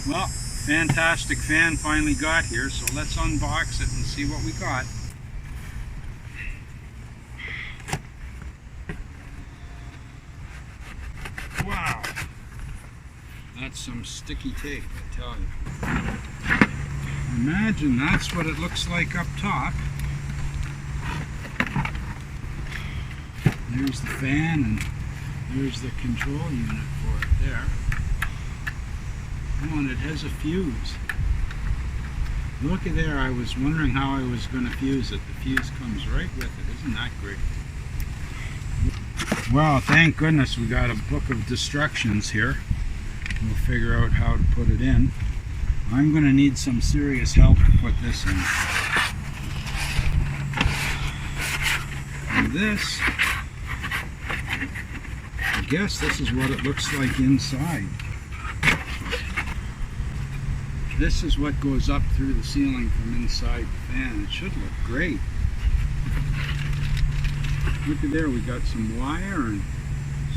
Well, fantastic fan finally got here, so let's unbox it and see what we got. Wow, that's some sticky tape, I tell you. Imagine that's what it looks like up top. There's the fan and there's the control unit for it there. Oh, and it has a fuse. Look at there, I was wondering how I was going to fuse it. The fuse comes right with it. Isn't that great? Well, thank goodness we got a book of instructions here. We'll figure out how to put it in. I'm going to need some serious help to put this in. And this, I guess this is what it looks like inside. This is what goes up through the ceiling from inside the fan. It should look great. Look at there, we got some wire and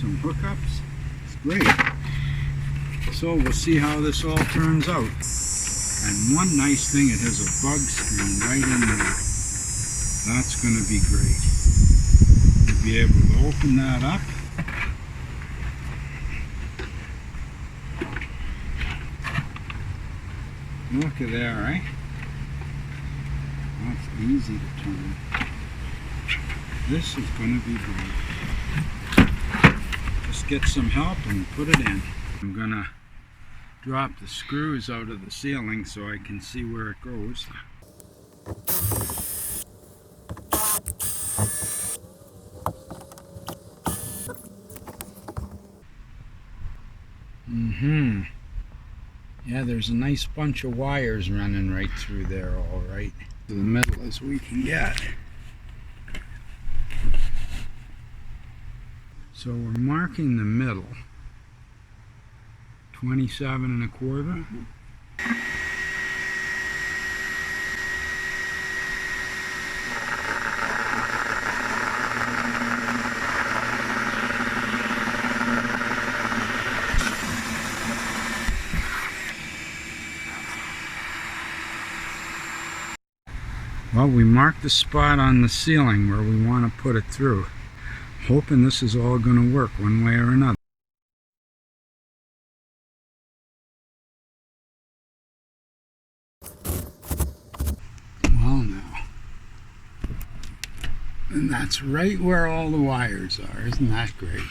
some hookups. It's great. So we'll see how this all turns out. And one nice thing, it has a bug screen right in there. That's going to be great. We'll be able to open that up. Look at there, right? That's easy to turn. This is going to be great. Just get some help and put it in. I'm going to drop the screws out of the ceiling so I can see where it goes. Yeah, there's a nice bunch of wires running right through there, all right. To the middle as we can get. So we're marking the middle. 27 1/4. Well, we marked the spot on the ceiling where we want to put it through. Hoping this is all going to work one way or another. Well now. And that's right where all the wires are. Isn't that great?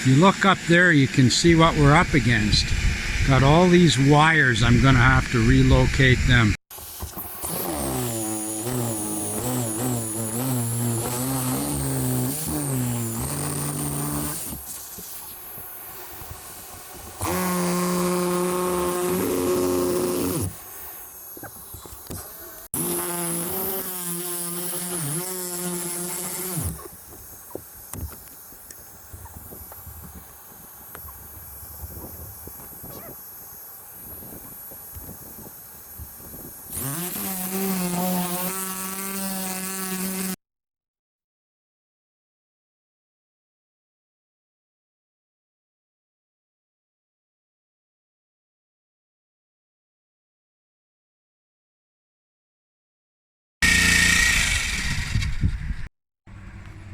If you look up there, you can see what we're up against. Got all these wires, I'm going to have to relocate them.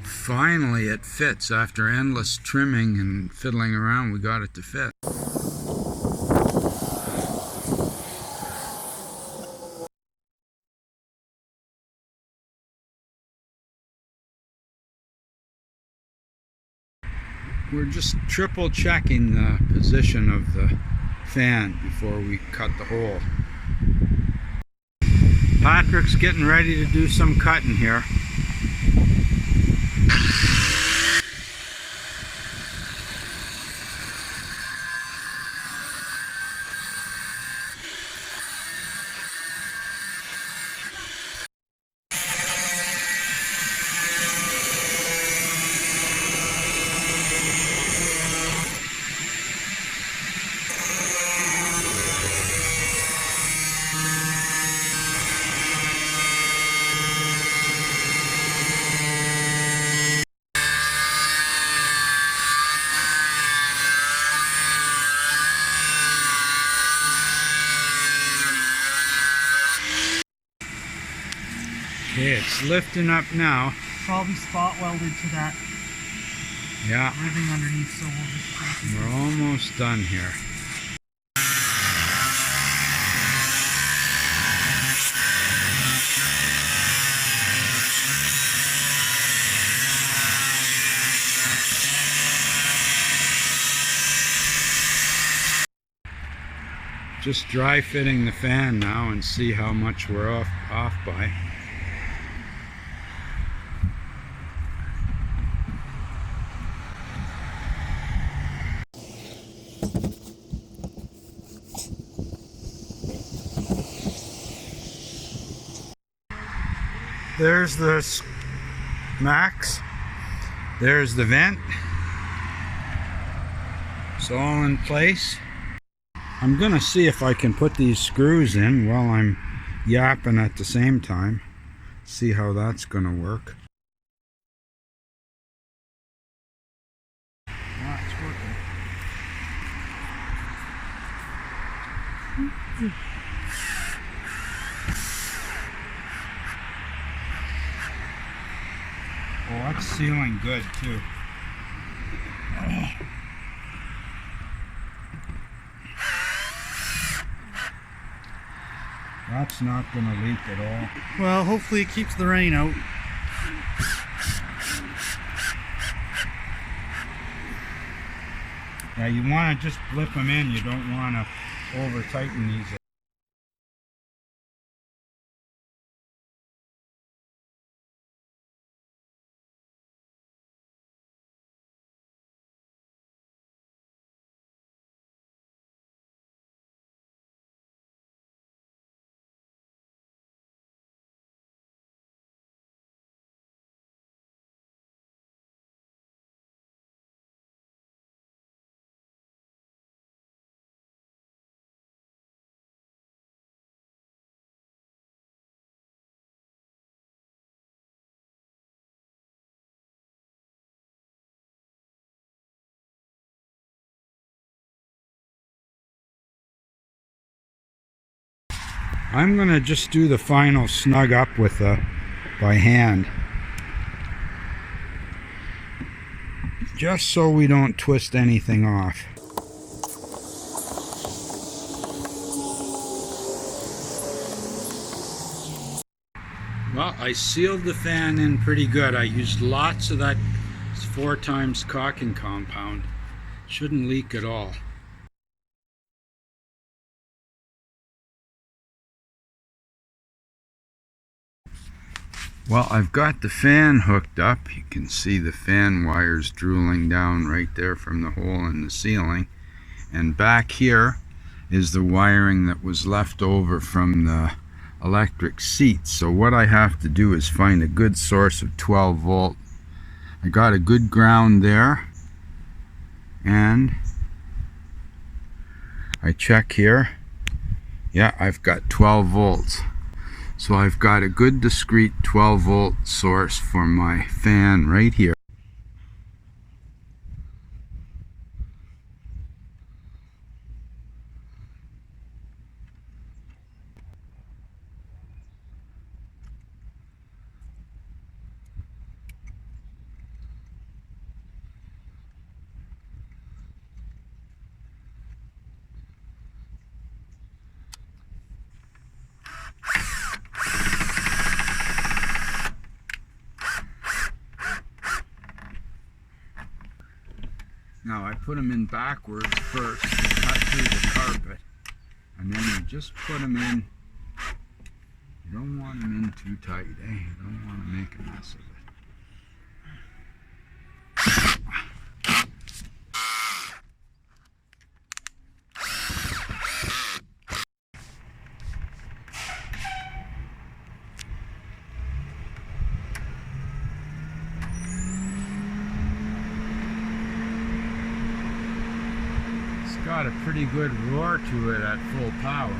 Finally it fits. After endless trimming and fiddling around, we got it to fit. We're just triple checking the position of the fan before we cut the hole. Patrick's getting ready to do some cutting here. Okay, it's lifting up now. Probably spot welded to that Yeah, ribbing underneath, so we'll just we're almost done here. Just dry fitting the fan now and see how much we're off by. There's the max. There's the vent. It's all in place. I'm gonna see if I can put these screws in while I'm yapping at the same time. See how that's gonna work. Ah, it's working. Oh, that's sealing good too. That's not going to leak at all. Well, hopefully it keeps the rain out. Yeah, you want to just blip them in. You don't want to over tighten these. I'm going to just do the final snug up with by hand. Just so we don't twist anything off. Well, I sealed the fan in pretty good. I used lots of that 4 times caulking compound. Shouldn't leak at all. Well, I've got the fan hooked up. You can see the fan wires drooling down right there from the hole in the ceiling. And back here is the wiring that was left over from the electric seats. So what I have to do is find a good source of 12 volt. I got a good ground there. And I check here. Yeah, I've got 12 volts. So I've got a good discrete 12 volt source for my fan right here. Now I put them in backwards first to cut through the carpet, and then you just put them in. You don't want them in too tight, eh? You don't want to make a mess of it. Got a pretty good roar to it at full power.